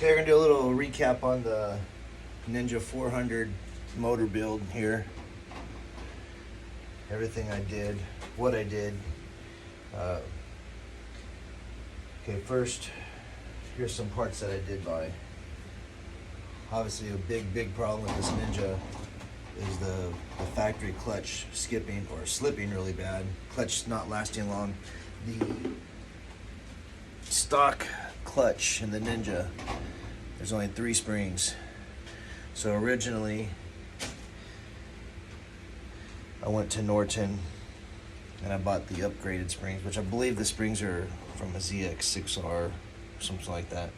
Okay, we're gonna do a little recap on the Ninja 400 motor build here. Everything I did, what I did. Okay, first, here's some parts that I did buy. Obviously, a big problem with this Ninja is the factory clutch skipping or slipping really bad. Clutch not lasting long. The stock clutch in the Ninja, there's only 3 springs. So originally, I went to Norton and I bought the upgraded springs, which I believe the springs are from a ZX6R, something like that.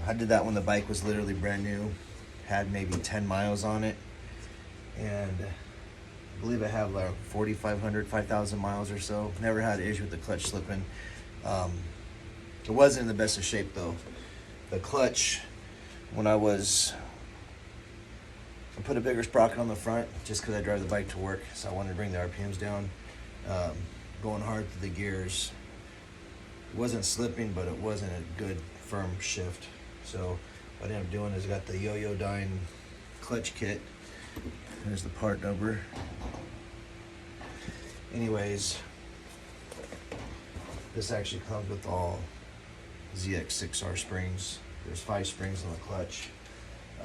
I did that when the bike was literally brand new, had maybe 10 miles on it, and I believe I have like 4,500, 5,000 miles or so. Never had an issue with the clutch slipping. It wasn't in the best of shape though. The clutch, when I put a bigger sprocket on the front just because I drive the bike to work, so I wanted to bring the RPMs down. Going hard through the gears. It wasn't slipping, but it wasn't a good firm shift. So what I ended up doing is I got the Yoyo Dyn Clutch Kit. There's the part number. Anyways, this actually comes with all ZX6R springs. There's 5 springs on the clutch.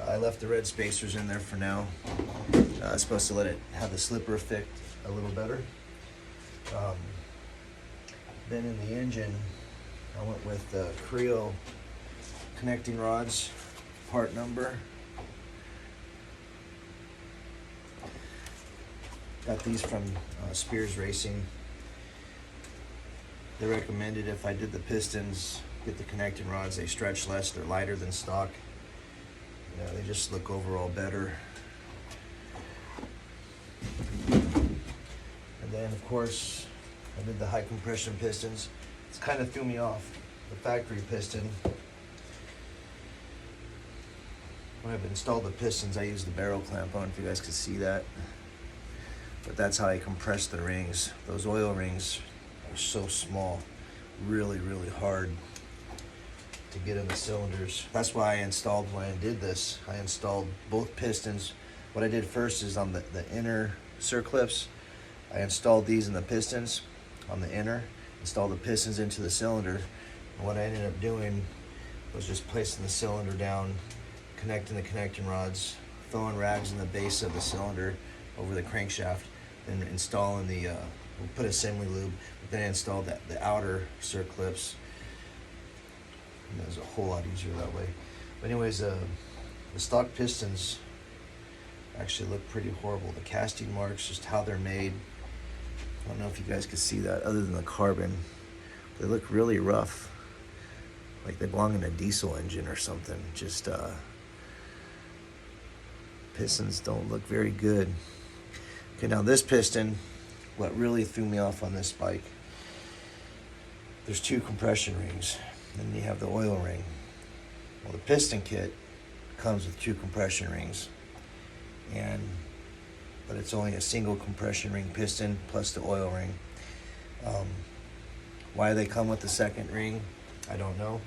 I left the red spacers in there for now. I was supposed to let it have the slipper effect a little better. Then in the engine, I went with the Creo connecting rods, part number. Got these from Spears Racing. They recommended if I did the pistons, get the connecting rods, they stretch less, they're lighter than stock. You know, they just look overall better. And then of course, I did the high compression pistons. It's kind of threw me off. The factory piston, when I've installed the pistons, I use the barrel clamp. I don't know if you guys can see that, but that's how I compress the rings. Those oil rings are so small, really hard to get in the cylinders. That's why I installed, when I did this, I installed both pistons. What I did first is on the inner circlips, I installed these in the pistons on the inner, installed the pistons into the cylinder. And what I ended up doing was just placing the cylinder down, connecting the connecting rods, throwing rags in the base of the cylinder over the crankshaft, then installing the, we put a semi-lube, but then I installed the outer circlips. And it was a whole lot easier that way. But anyways, the stock pistons actually look pretty horrible. The casting marks, just how they're made. I don't know if you guys can see that other than the carbon. They look really rough. Like they belong in a diesel engine or something. Just, pistons don't look very good. Okay, now this piston, what really threw me off on this bike, there's 2 compression rings. Then you have the oil ring. Well, the piston kit comes with 2 compression rings, but it's only a single compression ring piston plus the oil ring. Why they come with the second ring, I don't know.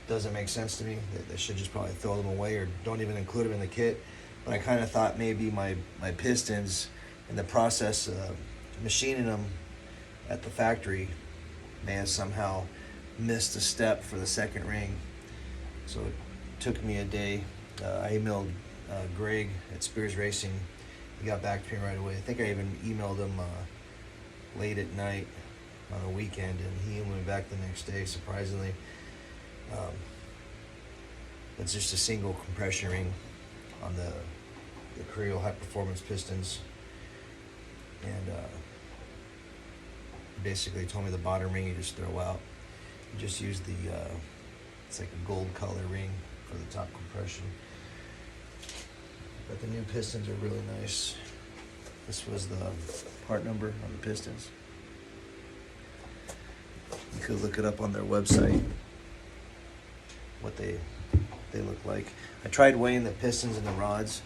Doesn't make sense to me. They should just probably throw them away or don't even include them in the kit. But I kind of thought maybe my pistons, in the process of machining them at the factory, may have somehow missed a step for the second ring. So it took me a day. I emailed Greg at Spears Racing. He got back to me right away. I think I even emailed him late at night on a weekend, and he emailed me back the next day, surprisingly. It's just a single compression ring on the Creo high performance pistons, and basically told me the bottom ring you just throw out. You just use the it's like a gold color ring for the top compression. But the new pistons are really nice. This was the part number on the pistons. You could look it up on their website, what they look like. I tried weighing the pistons and the rods.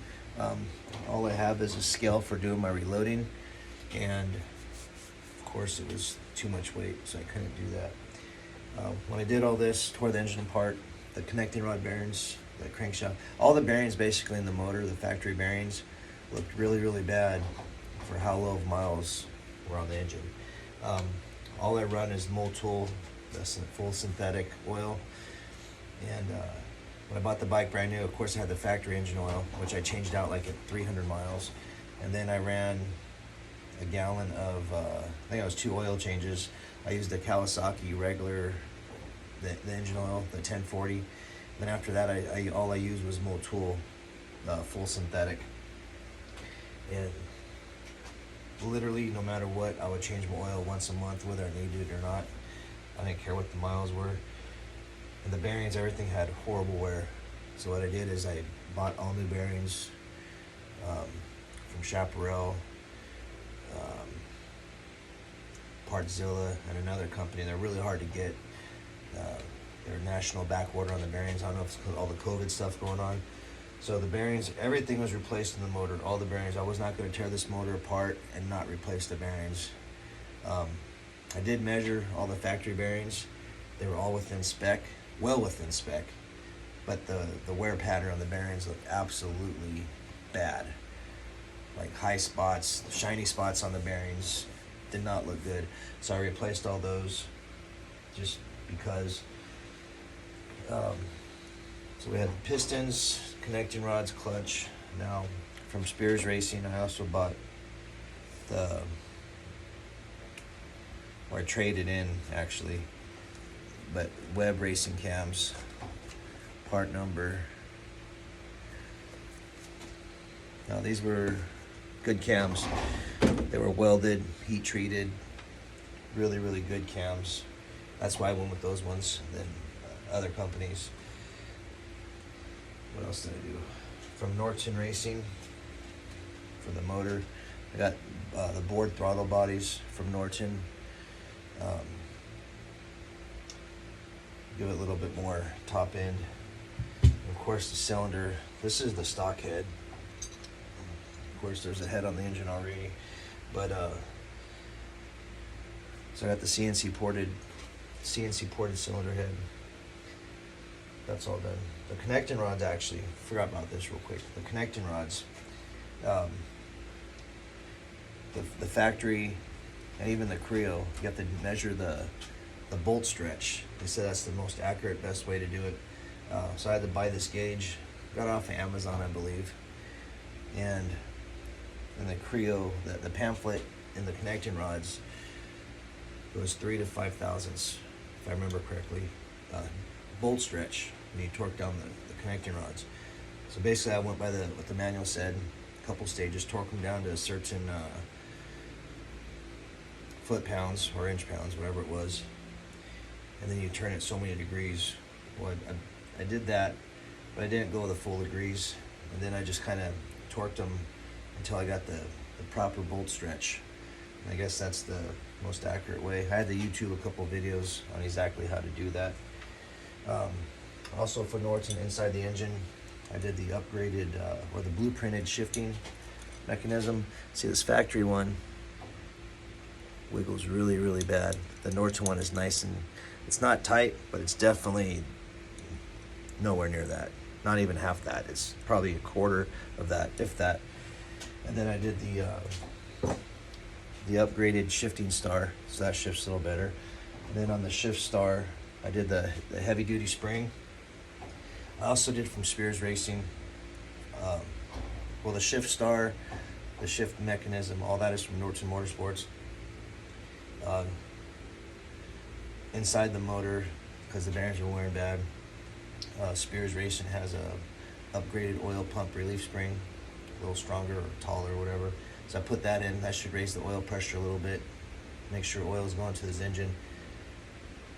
All I have is a scale for doing my reloading, and of course it was too much weight, so I couldn't do that. When I did all this, tore the engine apart, the connecting rod bearings, the crankshaft, all the bearings basically in the motor, the factory bearings, looked really, really bad for how low of miles were on the engine. All I run is Motul, the full synthetic oil. And when I bought the bike brand new, of course I had the factory engine oil, which I changed out like at 300 miles. And then I ran a gallon of, I think it was 2 oil changes. I used the Kawasaki regular, the engine oil, the 1040. Then after that, all I used was Motul, full synthetic. And literally, no matter what, I would change my oil once a month, whether I needed it or not. I didn't care what the miles were. And the bearings, everything had horrible wear. So what I did is I bought all new bearings from Chaparral, Partzilla, and another company. They're really hard to get. They're national back order on the bearings. I don't know if it's because all the COVID stuff going on. So the bearings, everything was replaced in the motor, all the bearings. I was not going to tear this motor apart and not replace the bearings. I did measure all the factory bearings. They were all within spec, well within spec, but the wear pattern on the bearings looked absolutely bad. Like high spots, shiny spots on the bearings did not look good. So I replaced all those just because. So we had pistons, connecting rods, clutch. Now from Spears Racing, I also bought or I traded in actually, but Web Racing cams, part number. Now these were good cams. They were welded, heat treated, really, really good cams. That's why I went with those ones than other companies. What else did I do? From Norton Racing for the motor, I got the board throttle bodies from Norton. Give it a little bit more top end. And of course the cylinder, this is the stock head. Of course there's a head on the engine already, but so I got the CNC ported cylinder head. That's all done. The connecting rods, actually, forgot about this real quick. The connecting rods, the factory and even the Creo, you have to measure the bolt stretch. They said that's the most accurate, best way to do it. So I had to buy this gauge. Got it off of Amazon, I believe. And the Creo, the pamphlet in the connecting rods, it was 3 to 5 thousandths, if I remember correctly. Bolt stretch when you torque down the connecting rods. So basically I went by what the manual said, a couple stages, torque them down to a certain foot-pounds or inch-pounds, whatever it was, and then you turn it so many degrees. Well, I did that, but I didn't go the full degrees, and then I just kind of torqued them until I got the proper bolt stretch. And I guess that's the most accurate way. I had to YouTube a couple videos on exactly how to do that. Also for Norton, inside the engine, I did the upgraded or the blueprinted shifting mechanism. See, this factory one wiggles really, really bad. The Norton one is nice, and it's not tight, but it's definitely nowhere near that. Not even half that. It's probably a quarter of that, if that. And then I did the upgraded shifting star, so that shifts a little better. And then on the shift star, I did the heavy duty spring. I also did from Spears Racing. Well, the shift star, the shift mechanism, all that is from Norton Motorsports. Inside the motor, because the bearings were wearing bad, Spears Racing has a upgraded oil pump relief spring, a little stronger or taller or whatever. So I put that in. That should raise the oil pressure a little bit, make sure oil is going to this engine.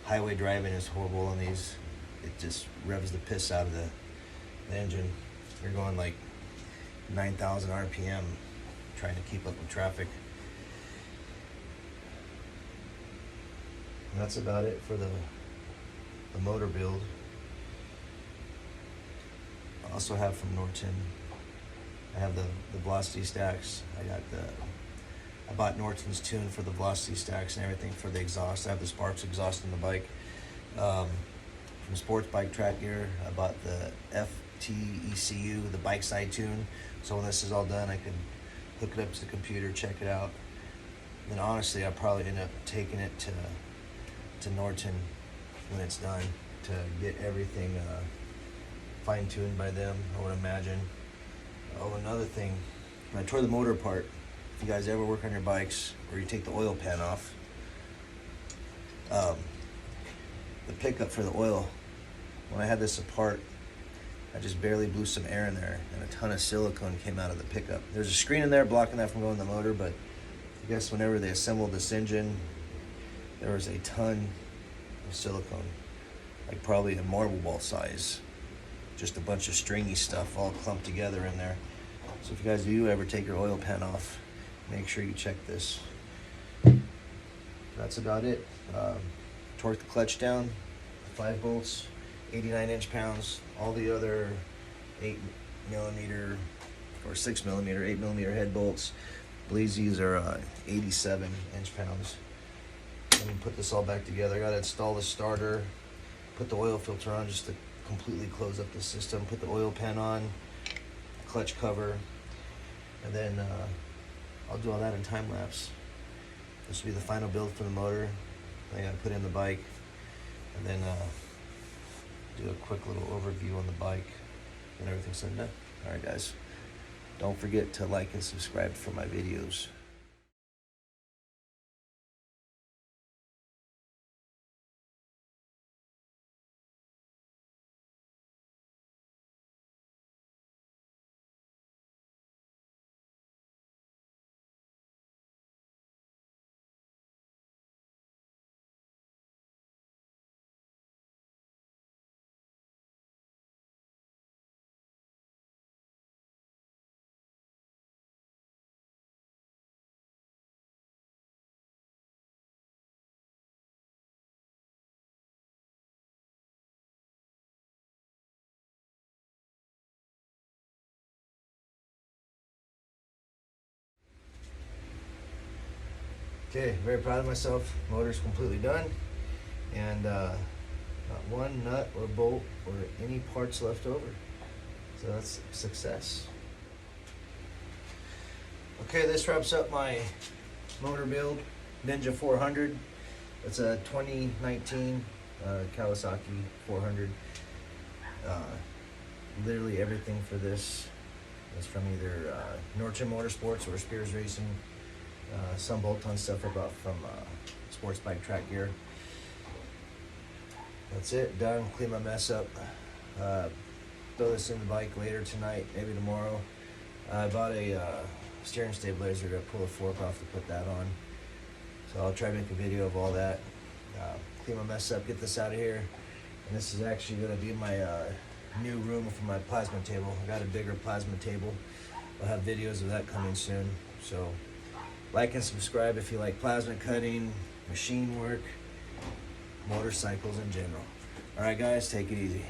Highway driving is horrible on these. It just revs the piss out of the engine. You're going like 9,000 RPM trying to keep up with traffic. And that's about it for the motor build. I also have from Norton, I have the velocity stacks. I bought Norton's tune for the velocity stacks and everything for the exhaust. I have the Sparks exhaust on the bike. from Sports Bike Track Gear. I bought the FTECU, the bike side tune. So when this is all done, I can hook it up to the computer, check it out. Then honestly, I'll probably end up taking it to Norton when it's done to get everything fine-tuned by them, I would imagine. Oh, another thing, when I tore the motor apart, if you guys ever work on your bikes or you take the oil pan off, the pickup for the oil, when I had this apart, I just barely blew some air in there and a ton of silicone came out of the pickup. There's a screen in there blocking that from going in the motor, but I guess whenever they assembled this engine, there was a ton of silicone, like probably a marble ball size. Just a bunch of stringy stuff all clumped together in there. So if you guys do ever take your oil pan off, make sure you check this. That's about it. Torque the clutch down, 5 bolts, 89 inch-pounds. All the other 8mm or 6mm, 8mm head bolts. I believe these are 87 inch-pounds. Let me put this all back together. I gotta install the starter, put the oil filter on just to completely close up the system, put the oil pan on, clutch cover, and then I'll do all that in time lapse. This will be the final build for the motor. I gotta put in the bike, and then do a quick little overview on the bike and everything's done. Alright guys, don't forget to like and subscribe for my videos. Okay, very proud of myself. Motor's completely done, and not one nut or bolt or any parts left over. So that's success. Okay, this wraps up my motor build, Ninja 400. It's a 2019 Kawasaki 400. Literally everything for this is from either Norton Motorsports or Spears Racing. Some bolt-on stuff I bought from Sports Bike Track Gear. That's it, done. Clean my mess up. Throw this in the bike later tonight, maybe tomorrow. I bought a steering stabilizer to pull a fork off to put that on. So I'll try to make a video of all that. Clean my mess up, get this out of here. And this is actually going to be my new room for my plasma table. I got a bigger plasma table. I'll have videos of that coming soon. So like and subscribe if you like plasma cutting, machine work, motorcycles in general. Alright guys, take it easy.